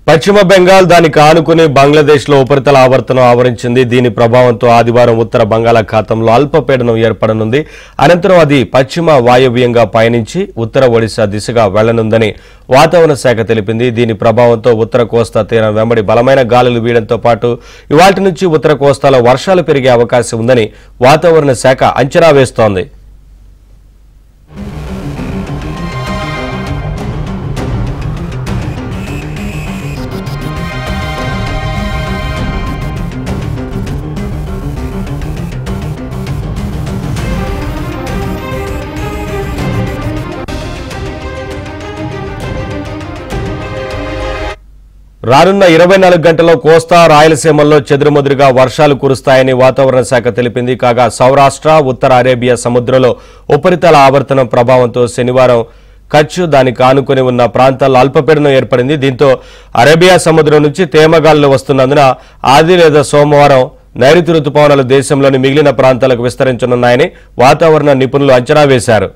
పశ్చిమ బెంగాల్ దానికి ఆనుకుని బంగ్లాదేశ్లో ఉపరితల ఆవర్తనం ఆవరించింది. దీని ప్రభావంతో ఆదివారం ఉత్తర బంగాళాఖాతంలో అల్పపీడనం ఏర్పడనుంది. అనంతరం అది పశ్చిమ వాయవ్యంగా పయనించి ఉత్తర ఒడిశా దిశగా వెళ్లనుందని వాతావరణ శాఖ తెలిపింది. దీని ప్రభావంతో ఉత్తర కోస్తా తీరం వెంబడి బలమైన గాలులు వీయడంతో పాటు ఇవాళ్టి నుంచి ఉత్తర కోస్తాలో వర్షాలు పెరిగే అవకాశం ఉందని వాతావరణ శాఖ అంచనా వేస్తోంది. రానున్న 24 గంటల్లో కోస్తా రాయలసీమల్లో చెదురుమదురుగా వర్షాలు కురుస్తాయని వాతావరణ శాఖ తెలిపింది. కాగా సౌరాష్ట్ర ఉత్తర అరేబియా సముద్రంలో ఉపరితల ఆవర్తనం ప్రభావంతో శనివారం కచ్ దానికి ఆనుకుని ఉన్న ప్రాంతాల్లో అల్పపీడనం ఏర్పడింది. దీంతో అరేబియా సముద్రం నుంచి తేమగాలులు వస్తున్నందున ఆది లేదా సోమవారం నైరుతి రుతుపవనాలు దేశంలోని మిగిలిన ప్రాంతాలకు విస్తరించనున్నాయని వాతావరణ నిపుణులు అంచనా వేశారు.